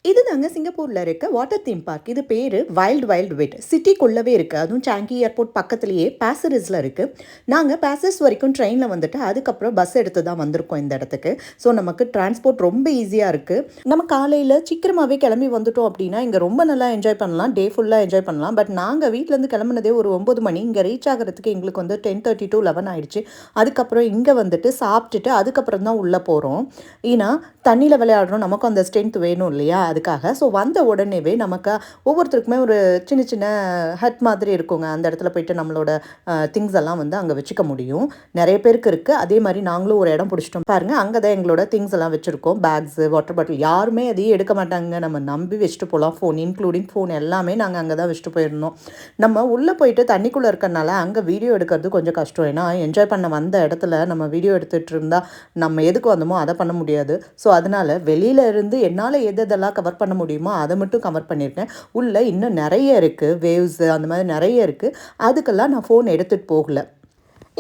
இதுதாங்க சிங்கப்பூரில் இருக்க வாட்டர் தீம் பார்க். இது பேர் வைல்ட் வைல்ட் வெட். சிட்டிக்குள்ளவே இருக்குது. அதுவும் சாங்கி ஏர்போர்ட் பக்கத்துலேயே பாசரிஸில் இருக்குது. நாங்கள் பாசரிஸ் வரைக்கும் ட்ரெயினில் வந்துட்டு அதுக்கப்புறம் பஸ் எடுத்து தான் வந்திருக்கோம் இந்த இடத்துக்கு. ஸோ நமக்கு டிரான்ஸ்போர்ட் ரொம்ப ஈஸியாக இருக்குது. நம்ம காலையில் சீக்கிரமாகவே கிளம்பி வந்துட்டோம் அப்படின்னா இங்கே ரொம்ப நல்லா என்ஜாய் பண்ணலாம், டே ஃபுல்லாக என்ஜாய் பண்ணலாம். பட் நாங்கள் வீட்டிலேருந்து கிளம்புனதே ஒரு 9 மணி. இங்கே ரீச் ஆகிறதுக்கு எங்களுக்கு வந்து 10:30 to 11 ஆயிடுச்சு. அதுக்கப்புறம் இங்கே வந்துட்டு சாப்பிட்டுட்டு அதுக்கப்புறம் தான் உள்ளே போகிறோம். ஏன்னா தண்ணியில் விளையாடுறோம், நமக்கும் அந்த ஸ்ட்ரென்த் வேணும் இல்லையா, அதுக்காக. ஸோ வந்த உடனேவே நமக்கு ஒவ்வொருத்தருக்குமே ஒரு சின்ன சின்ன ஹட் மாதிரி இருக்குங்க. அந்த இடத்துல போயிட்டு நம்மளோட திங்ஸ் எல்லாம் வந்து அங்கே வச்சுக்க முடியும். நிறைய பேருக்கு இருக்குது. அதே மாதிரி நாங்களும் ஒரு இடம் பிடிச்சிட்டோம் பாருங்கள். அங்கே தான் எங்களோட திங்ஸ் எல்லாம் வச்சுருக்கோம். பேக்ஸு, வாட்டர் பாட்டில் யாருமே அதையும் எடுக்க மாட்டாங்க. நம்ம நம்பி வச்சுட்டு போகலாம். ஃபோன் இன்க்ளூடிங் ஃபோன் எல்லாமே நாங்கள் அங்கே தான் வச்சுட்டு போயிருந்தோம். நம்ம உள்ளே போயிட்டு தண்ணிக்குள்ளே இருக்கறனால அங்கே வீடியோ எடுக்கிறது கொஞ்சம் கஷ்டம். ஏன்னா என்ஜாய் பண்ண வந்த இடத்துல நம்ம வீடியோ எடுத்துகிட்டு இருந்தால் நம்ம எதுக்கு வந்தோமோ அதை பண்ண முடியாது. ஸோ அதனால் வெளியில் இருந்து என்னால் எதெல்லாம் கவர் பண்ண முடியுமோ அதை மட்டும் கவர் பண்ணியிருக்கேன். உள்ளே இன்னும் நிறைய இருக்குது, வேவ்ஸு அந்த மாதிரி நிறைய இருக்குது. அதுக்கெல்லாம் நான் ஃபோன் எடுத்துகிட்டு போகல.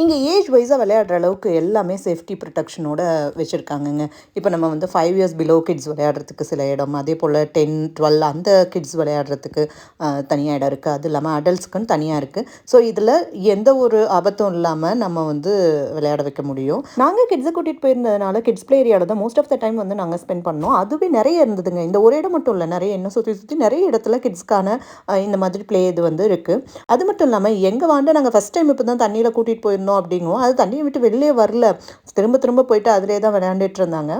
இங்கே ஏஜ் வைஸாக விளையாடுற அளவுக்கு எல்லாமே சேஃப்டி ப்ரொடெக்ஷனோட வச்சுருக்காங்கங்க. இப்போ நம்ம வந்து 5 இயர்ஸ் பிலோ கிட்ஸ் விளையாடுறதுக்கு சில இடம், அதே போல் 10, 12 அந்த கிட்ஸ் விளையாடுறதுக்கு தனியாக இடம் இருக்குது. அது இல்லாமல் அடல்ட்ஸ்க்குன்னு தனியாக இருக்குது. ஸோ இதில் எந்த ஒரு ஆபத்தும் இல்லாமல் நம்ம வந்து விளையாட வைக்க முடியும். நாங்கள் கிட்ஸை கூட்டிகிட்டு போயிருந்ததுனால கிட்ஸ் பிளே ஏரியாவில் தான் மோஸ்ட் ஆஃப் த டைம் வந்து நாங்கள் ஸ்பெண்ட் பண்ணோம். அதுவே நிறைய இருந்ததுங்க. இந்த ஒரு இடம் மட்டும் இல்லை, நிறைய இன்னும் சுற்றி சுற்றி நிறைய இடத்துல கிட்ஸ்க்கான இந்த மாதிரி பிளே இது வந்து இருக்குது. அது மட்டும் இல்லாமல் எங்கள் வாண்டு நாங்கள் ஃபஸ்ட் டைம் இப்போ தான் தண்ணியில் கூட்டிகிட்டு போயிருந்தோம் அப்படிங்கும். அது தண்ணியை விட்டு வெளியே வரல. திரும்ப திரும்ப போயிட்டு அதிலே தான் விளையாண்டுட்டு இருந்தாங்க.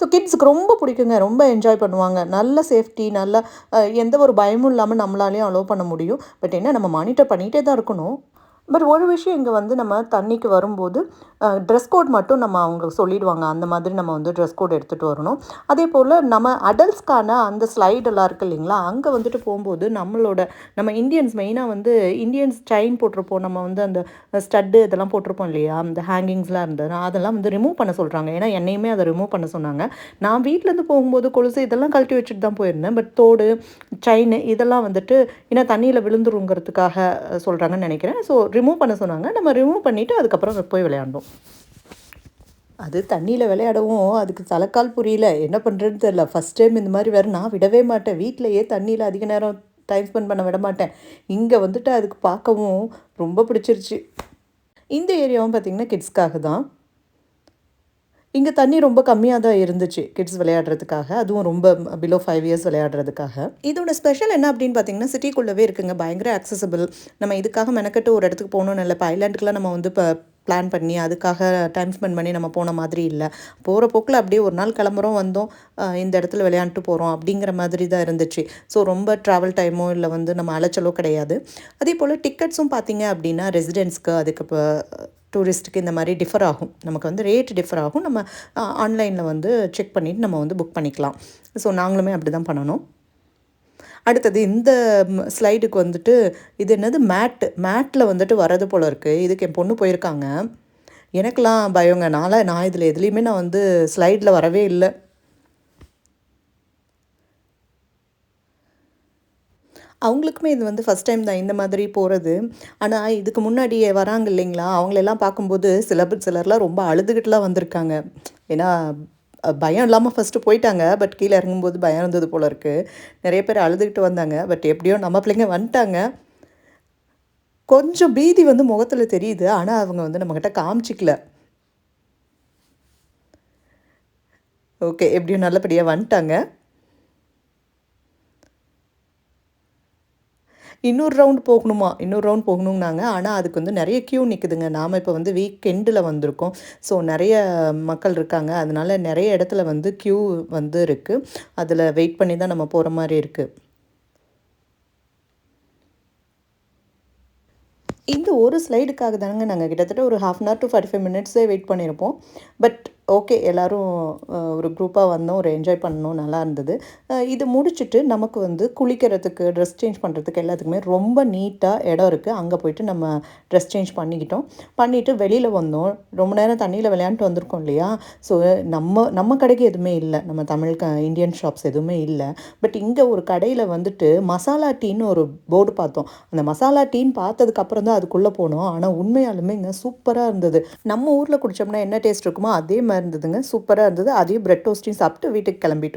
ஸோ கிட்ஸுக்கு ரொம்ப பிடிக்குங்க. ரொம்ப என்ஜாய் பண்ணுவாங்க. நல்ல சேஃப்டி, நல்ல எந்த ஒரு பயமும் இல்லாமல் நம்மளாலேயும் அலோவ் பண்ண முடியும். பட் என்ன, நம்ம மானிட்டர் பண்ணிகிட்டே தான் இருக்கணும். பட் ஒரு விஷயம், இங்கே வந்து நம்ம தண்ணிக்கு வரும்போது ட்ரெஸ் கோட் மட்டும் நம்ம அவங்க சொல்லிடுவாங்க. அந்த மாதிரி நம்ம வந்து ட்ரெஸ் கோட் எடுத்துகிட்டு வரணும். அதே போல் நம்ம அடல்ட்ஸ்க்கான அந்த ஸ்லைடெல்லாம் இருக்குது இல்லைங்களா, அங்கே வந்துட்டு போகும்போது நம்ம இந்தியன்ஸ் மெயினாக வந்து இந்தியன்ஸ் செயின் போட்டிருப்போம். நம்ம வந்து அந்த ஸ்டட்டு இதெல்லாம் போட்டிருப்போம் இல்லையா, அந்த ஹேங்கிங்ஸ்லாம் இருந்தது, அதெல்லாம் வந்து ரிமூவ் பண்ண சொல்கிறாங்க. ஏன்னா என்னையுமே அதை ரிமூவ் பண்ண சொன்னாங்க. நான் வீட்டிலேருந்து போகும்போது கொலுசு இதெல்லாம் கழட்டி வச்சுட்டு தான் போயிருந்தேன். பட் தோடு, செயின் இதெல்லாம் வந்துட்டு ஏன்னா தண்ணியில் விழுந்துருங்கிறதுக்காக சொல்கிறாங்கன்னு நினைக்கிறேன். ஸோ ரிமூவ் பண்ண சொன்னாங்க. நம்ம ரிமூவ் பண்ணிவிட்டு அதுக்கப்புறம் போய் விளையாண்டோம். அது தண்ணியில் விளையாடவும் அதுக்கு தலைக்கால் புரியல, என்ன பண்ணுறதுன்னு தெரில. ஃபஸ்ட் டைம் இந்த மாதிரி வேறு நான் விடவே மாட்டேன். வீட்டிலையே தண்ணியில் அதிக நேரம் டைம் ஸ்பெண்ட் பண்ண விட மாட்டேன். இங்கே வந்துட்டு அதுக்கு பார்க்கவும் ரொம்ப பிடிச்சிருச்சு. இந்த ஏரியாவும் பார்த்திங்கன்னா கிட்ஸ்க்காக தான். இங்கே தண்ணி ரொம்ப கம்மியாக தான் இருந்துச்சு கிட்ஸ் விளையாடுறதுக்காக. அதுவும் ரொம்ப பிலோ 5 இயர்ஸ் விளையாடுறதுக்காக. இதோட ஸ்பெஷல் என்ன அப்படின்னு பார்த்தீங்கன்னா, சிட்டிக்குள்ளவே இருக்குங்க. பயங்கர ஆக்சசபிள். நம்ம இதுக்காக மெனக்கட்டு ஒரு இடத்துக்கு போகணுன்னு இல்லை. இப்போ ஐலாண்டுக்கெலாம் நம்ம வந்து இப்போ பிளான் பண்ணி அதுக்காக டைம் ஸ்பெண்ட் பண்ணி நம்ம போன மாதிரி இல்லை. போகிற போக்கில் அப்படியே ஒரு நாள் கிளம்புறோம், வந்தோம், இந்த இடத்துல விளையாண்டுட்டு போகிறோம் அப்படிங்கிற மாதிரி தான் இருந்துச்சு. ஸோ ரொம்ப ட்ராவல் டைமோ இல்லை வந்து நம்ம அலைச்சலோ கிடையாது. அதே போல் டிக்கெட்ஸும் பார்த்தீங்க அப்படின்னா ரெசிடென்ட்ஸ்க்கு, அதுக்கு இப்போ டூரிஸ்ட்டுக்கு இந்த மாதிரி டிஃபர் ஆகும். நமக்கு வந்து ரேட் டிஃபர் ஆகும். நம்ம ஆன்லைனில் வந்து செக் பண்ணிவிட்டு நம்ம வந்து புக் பண்ணிக்கலாம். ஸோ நாங்களுமே அப்படி தான் பண்ணணும். அடுத்தது இந்த ஸ்லைடுக்கு வந்துட்டு இது என்னது மேட்டில் வந்துட்டு வரது போல் இருக்குது. இதுக்கு என் பொண்ணு போயிருக்காங்க. எனக்கெலாம் பயங்க. நான் இதில் எதுலேயுமே நான் வந்து ஸ்லைடில் வரவே இல்லை. அவங்களுக்குமே இது வந்து ஃபஸ்ட் டைம் தான் இந்த மாதிரி போகிறது. ஆனால் இதுக்கு முன்னாடி வராங்க இல்லைங்களா, அவங்களெல்லாம் பார்க்கும்போது சிலர்லாம் ரொம்ப அழுதுகிட்டுலாம் வந்திருக்காங்க. ஏன்னா பயம் இல்லாமல் ஃபஸ்ட்டு போயிட்டாங்க. பட் கீழே இறங்கும்போது பயம் இருந்தது போல் இருக்குது. நிறைய பேர் அழுதுகிட்டு வந்தாங்க. பட் எப்படியோ நம்ம பிள்ளைங்க வந்துட்டாங்க. கொஞ்சம் பீதி வந்து முகத்தில் தெரியுது. ஆனால் அவங்க வந்து நம்மக்கிட்ட காமிச்சிக்கல. ஓகே, எப்படியோ நல்லபடியாக வந்துட்டாங்க. இன்னொரு ரவுண்ட் போகணுன்னாங்க. ஆனால் அதுக்கு வந்து நிறைய க்யூ நிற்குதுங்க. நாம் இப்போ வந்து வீக் எண்டில் வந்திருக்கோம். ஸோ நிறைய மக்கள் இருக்காங்க. அதனால நிறைய இடத்துல வந்து க்யூ வந்து இருக்குது. அதில் வெயிட் பண்ணி தான் நம்ம போகிற மாதிரி இருக்குது. இந்த ஒரு ஸ்லைடுக்காக தானங்க நாங்கள் கிட்டத்தட்ட ஒரு 1/2 hour to 45 minutes வெயிட் பண்ணியிருப்போம். பட் ஓகே, எல்லோரும் ஒரு குரூப்பாக வந்தோம், ஒரு என்ஜாய் பண்ணோம், நல்லா இருந்தது. இது முடிச்சுட்டு நமக்கு வந்து குளிக்கிறதுக்கு, ட்ரெஸ் சேஞ்ச் பண்ணுறதுக்கு எல்லாத்துக்குமே ரொம்ப நீட்டாக இடம் இருக்குது. அங்கே போயிட்டு நம்ம ட்ரெஸ் சேஞ்ச் பண்ணிவிட்டு வெளியில் வந்தோம். ரொம்ப நேரம் தண்ணியில் விளையாண்டுட்டு வந்திருக்கோம் இல்லையா. ஸோ நம்ம கடைக்கு எதுவுமே இல்லை. நம்ம இந்தியன் ஷாப்ஸ் எதுவுமே இல்லை. பட் இங்கே ஒரு கடையில் வந்துட்டு மசாலா டீன்னு ஒரு போர்டு பார்த்தோம். அந்த மசாலா டீன்னு பார்த்ததுக்கப்புறம் தான் அதுக்குள்ளே போனோம். ஆனால் உண்மையாலுமே இங்கே சூப்பராக இருந்தது. நம்ம ஊரில் குடித்தோம்னா என்ன டேஸ்ட் இருக்குமோ அதே மாதிரி இருந்ததுங்க. சூப்பராக இருந்தது. அதையும் பிரெட் டோஸ்ட்டையும் சாப்பிட்டு வீட்டுக்கு கிளம்பிட்டோம்.